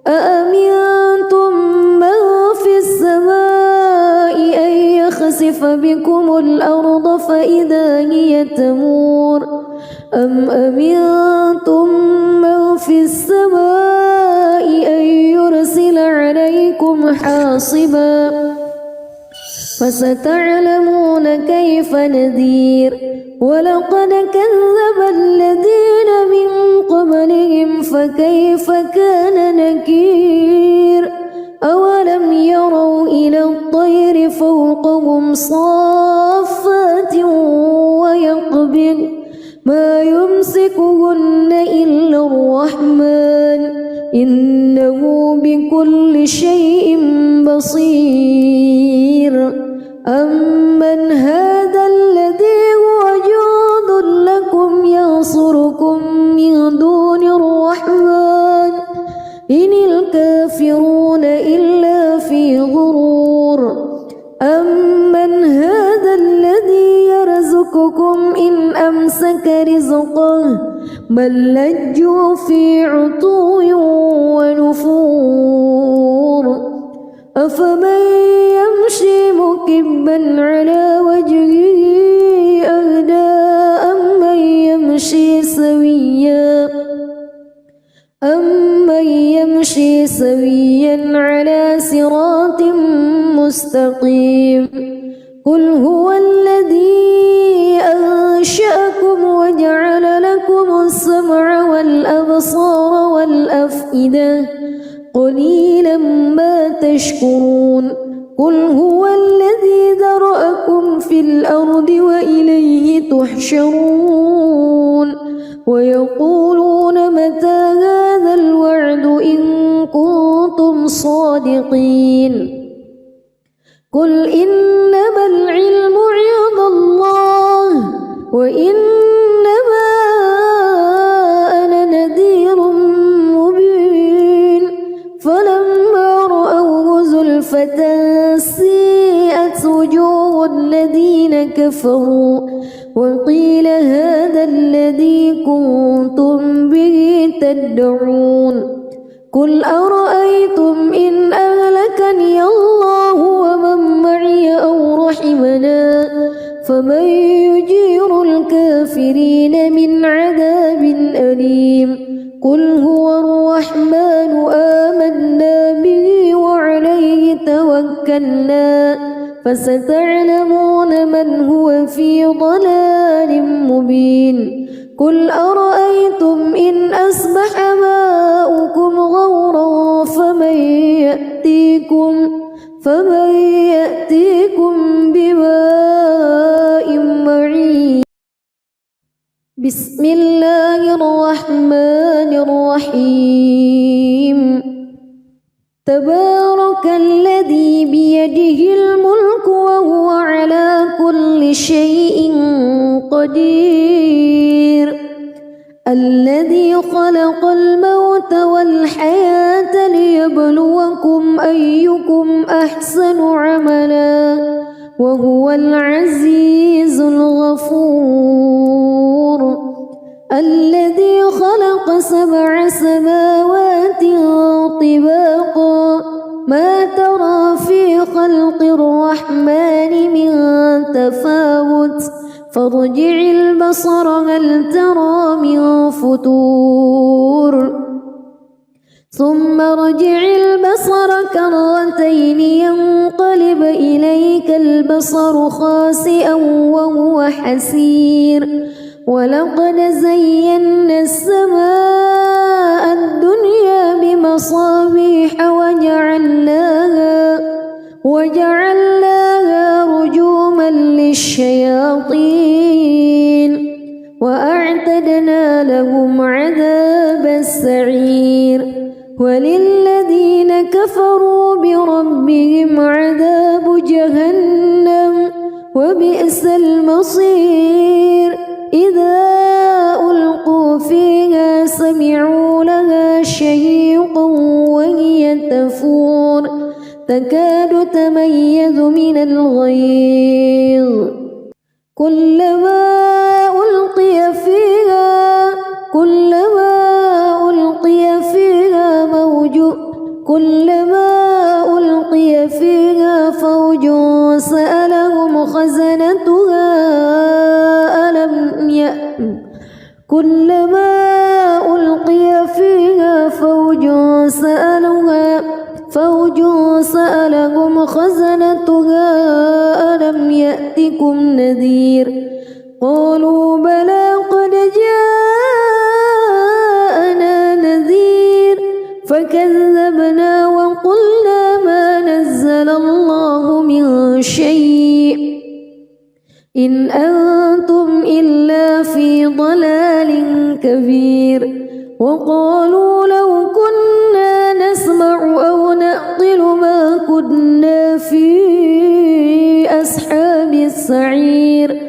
A: أأمنتم من في السماء أن يخسف بكم الأرض فإذا هي تمور أم أمنتم من في السماء أن يرسل عليكم حاصبا فستعلمون كيف نذير ولقد كذب الذين من قبلهم فكيف كان نكير أولم يروا إلى الطير فوقهم صافات ويقبض ما يمسكهن إلا الرحمن إنه بكل شيء بصير أمن هذا الذي هو جند لكم ينصركم من دون الرحمن إن الكافرون إلا في غرور أمن هذا الذي يرزقكم إن أمسك رزقه بل لجوا في عتو ونفور أفمن يمشي مكبا على وجهه أهدى أمن يمشي سويا على صراط مستقيم قل هو الذي أنشأكم وجعل لكم السمع والأبصار والأفئدة قليلا ما تشكرون قل هو الذي ذرأكم في الأرض وإليه تحشرون ويقولون متى هذا الوعد إن كنتم صادقين قل إنما العلم عند الله وإنما أنا نذير مبين فلما رأوه زلفة سيئت وجوه الذين كفروا وقيل هذا الذي كنتم به تدعون قل أرأيتم إن أهلكني الله ومن معي أو رحمنا الكافرين من عذاب أليم قل هو الرحمن آمنا به وعليه توكلنا فستعلمون من هو في ضلال مبين قل أرأيتم إن أصبح ماؤكم غورا فمن يأتيكم بماء معين بسم الله الرحمن الرحيم تبارك الذي بيده الملك وهو على كل شيء قدير الذي خلق الموت والحياة ليبلوكم أيكم أحسن عملا وهو العزيز الغفور الذي خلق 7 سماوات طباقا ما ترى في خلق الرحمن من تفاوت فارجع البصر هل ترى من فطور ثم ارجع البصر كرتين ينقلب إليك البصر خاسئا وهو حسير ولقد زينا السماء الدنيا بمصابيح وجعلناها رجوما للشياطين وأعتدنا لهم عذاب السعير وللذين كفروا بربهم عذاب جهنم وبئس المصير إذا ألقوا فيها سمعوا لها شهيقا وهي تفور تكاد تميز من الغيظ كلما ألقي فيها فوج سألهم خزنتها ألم يأتكم نذير قالوا بلى قد جاءنا نذير فكذبنا وقلنا ما نزل الله من شيء إن أنتم إلا في ضلال كبير وقالوا لو كنا نسمع أو نعقل ما كنا في أصحاب السعير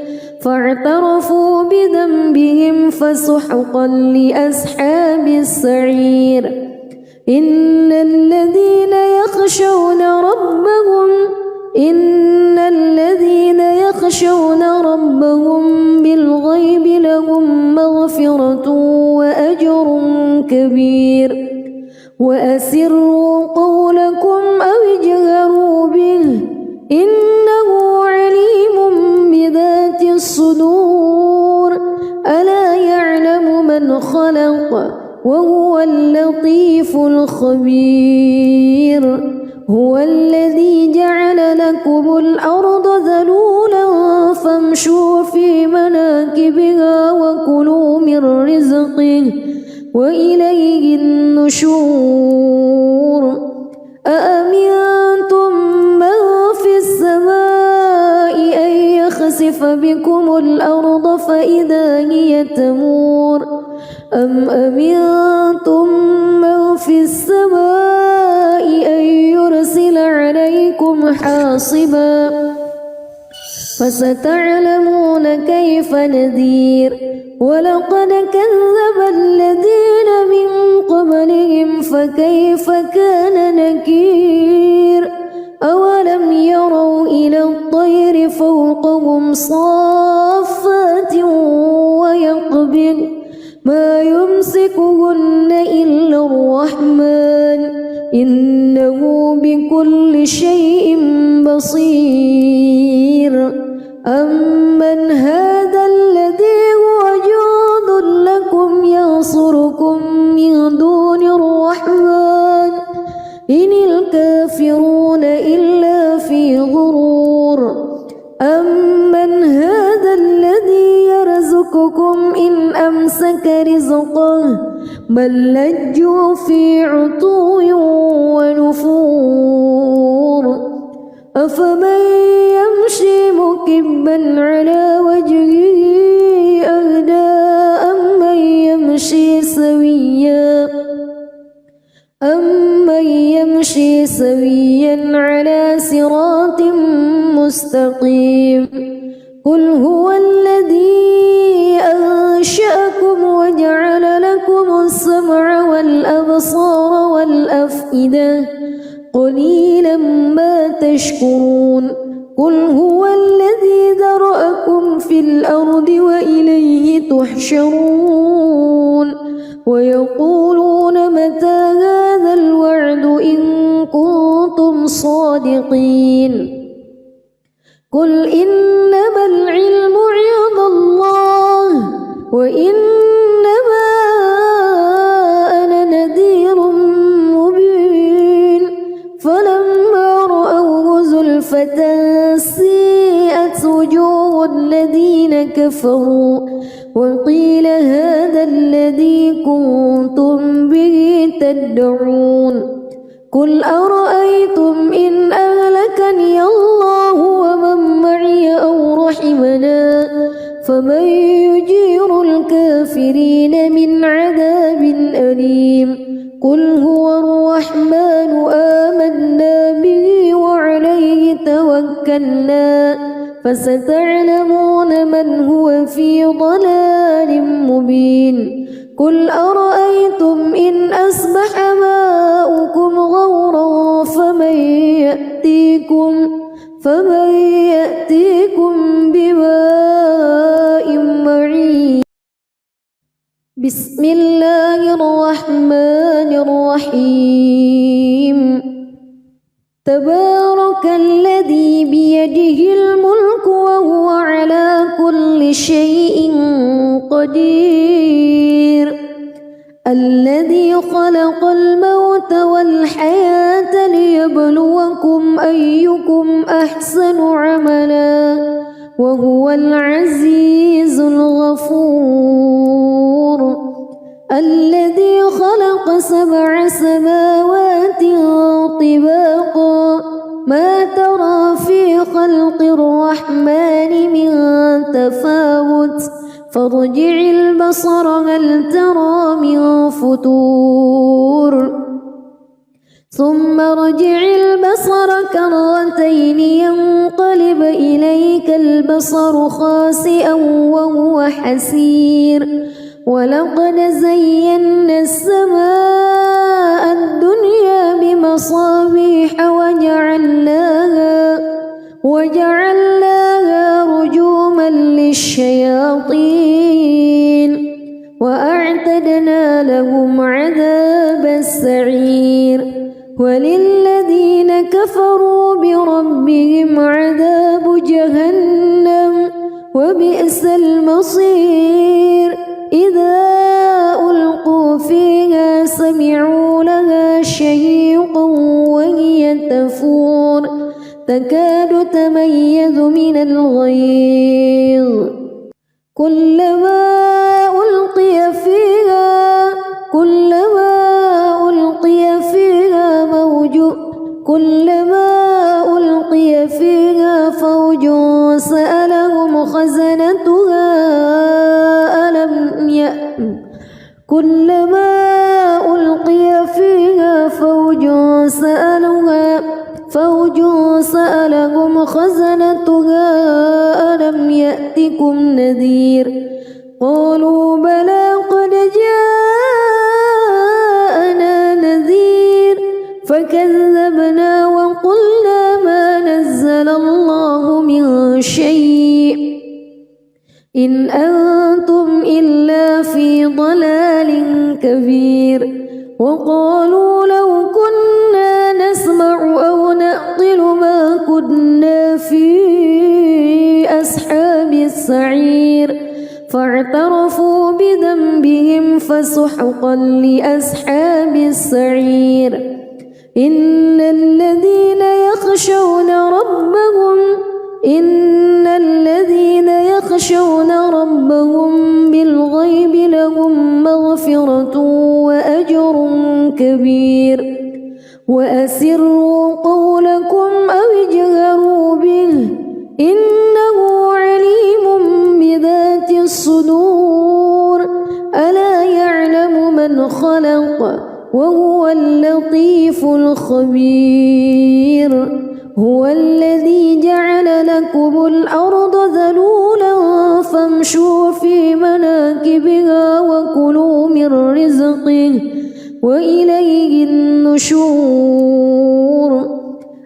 A: فاعترفوا بذنبهم فسحقا لأصحاب السعير إن الذين يخشون ربهم بالغيب لهم مغفرة وأجر كبير وأسروا قولكم أو اجهروا به إنه عليم بذات الصدور ألا يعلم من خلق وهو اللطيف الخبير هو الذي جعل لكم الأرض ذلولا فامشوا في مناكبها وكلوا من رزقه وإليه النشور أأمنتم من في السماء أن يخسف بكم الأرض فإذا هي تمور أم أمنتم من في السماء أن يرسل عليكم حاصبا فستعلمون كيف نذير ولقد كذب الذين من قبلهم فكيف كان نكير أولم يروا إلى الطير فوقهم صافات ويقبض ما يمسكهن إلا الرحمن إنه بكل شيء بصير أمن هذا الذي هو الكافرون إلا في غرور أمن هذا الذي يرزقكم إن أمسك رزقه بل لجوا في عتو ونفور أفمن يمشي مكبا على وجهه أهدى أمن يمشي سويا على صراط مستقيم قل هو الذي أنشأكم وجعل لكم السمع والأبصار والأفئدة قليلا ما تشكرون قل هو الذي ذرأكم في الأرض وإليه تحشرون ويقولون متى هذا الوعد إن كنتم صادقين قل إنما العلم عند الله وإنما أنا نذير مبين فلما رأوه زلفة سيئت وجوه الذين كفروا وقيل هذا الذي كنتم به تدعون قل أرأيتم إن أهلكني الله ومن معي أو رحمنا فمن يجير الكافرين من عذاب أليم قل هو الرحمن آمنا به وعليه توكلنا فستعلمون من هو في ضلال مبين قل أرأيتم إن أصبح ماؤكم غورا فمن يأتيكم بماء معين بسم الله الرحمن الرحيم تبارك الذي بيده الملك وهو على كل شيء قدير الذي خلق الموت والحياة ليبلوكم أيكم أحسن عملا وهو العزيز الغفور الذي خلق 7 سماوات طباقا ما ترى في خلق الرحمن من تفاوت فارجع البصر هل ترى من فطور ثم ارجع البصر كرتين ينقلب إليك البصر خاسئا وهو حسير ولقد زينا السماء الدنيا بمصابيح وجعلناها رجوما للشياطين وأعتدنا لهم عذاب السعير وللذين كفروا بربهم عذاب جهنم وبئس المصير إذا ألقوا فيها سمعوا لها شهيقا وهي تفور تكاد تميز من الغيظ كلما ألقي فيها فوج سألهم خزنتها كلما ألقي فيها فوج سألهم خزنتها ألم يأتكم نذير قالوا بلى قد جاءنا نذير فكذبنا وقلنا ما نزل الله من شيء إن أنتم إلا في ضلال كبير وقالوا لو كنا نسمع أو نعقل ما كنا في أصحاب السعير فاعترفوا بذنبهم فسحقا لأصحاب السعير إن الذين يخشون ربهم بالغيب لهم مغفرة وأجر كبير وأسروا قولكم أو اجهروا به إنه عليم بذات الصدور ألا يعلم من خلق وهو اللطيف الخبير هو الذي جعل لكم الأرض ذلولا فامشوا في مناكبها وكلوا من رزقه وإليه النشور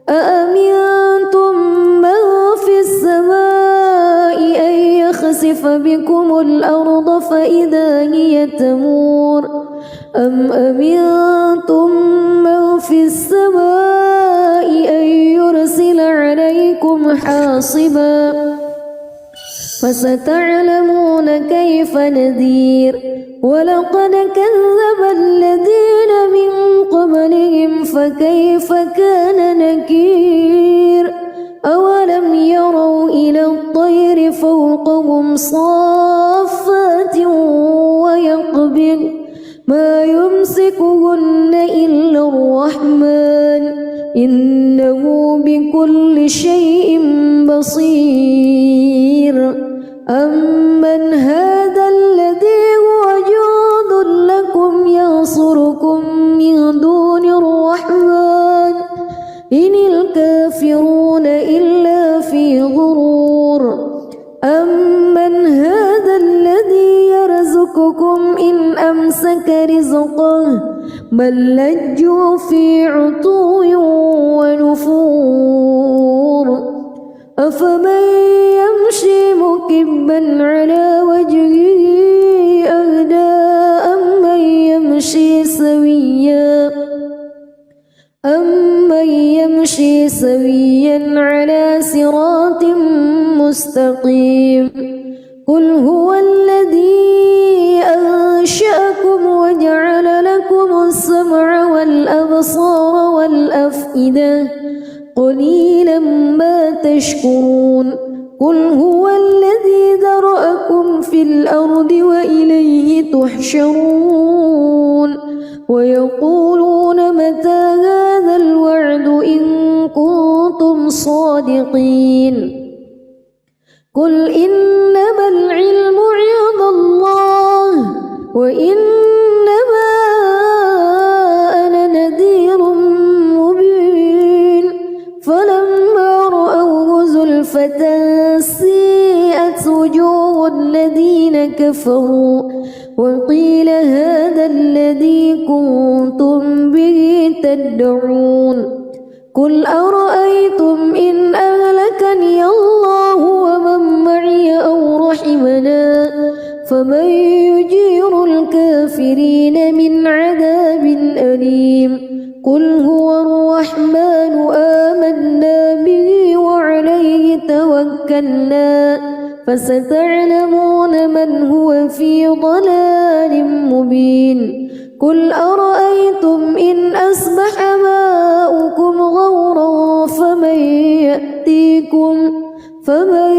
A: أأمنتم من في السماء أن يخسف بكم الأرض فإذا هي تمور أم أمنتم من في السماء أن يرسل عليكم حاصبا فستعلمون كيف نذير ولقد كذب الذين من قبلهم فكيف كان نكير أولم يروا إلى الطير فوقهم صافات ويقبض ما يمسكهن إلا الرحمن إنه بكل شيء بصير أمن هذا الذي هو جند لكم ينصركم من دون الرحمن إن الكافرون إلا في غرور أمن هذا الذي يرزقكم إن أمسك رزقه بل لجوا في عتو ونفور أفمن يمشي مكبا على وجهه أهدى أمن يمشي سويا على صراط مستقيم قل هو الذي أنشأكم وجعل لكم السمع والأبصار والأفئدة قليلا ما تشكرون قل هو الذي ذرأكم في الأرض وإليه تحشرون ويقولون متى هذا الوعد إن كنتم صادقين قل إنما العلم عند الله وإنما أنا نذير مبين فلما رأوه زلفة سيئت وجوه الذين كفروا وقيل هذا الذي كنتم به تدعون قل أرأيتم إن أهلكني الله ومن معي أو رحمنا فمن يجير الكافرين من عذاب أليم قل هو الرحمن آمنا به وعليه توكلنا فستعلمون من هو في ضلال مبين قل أرأيتم إن أصبح ماؤكم غورا فمن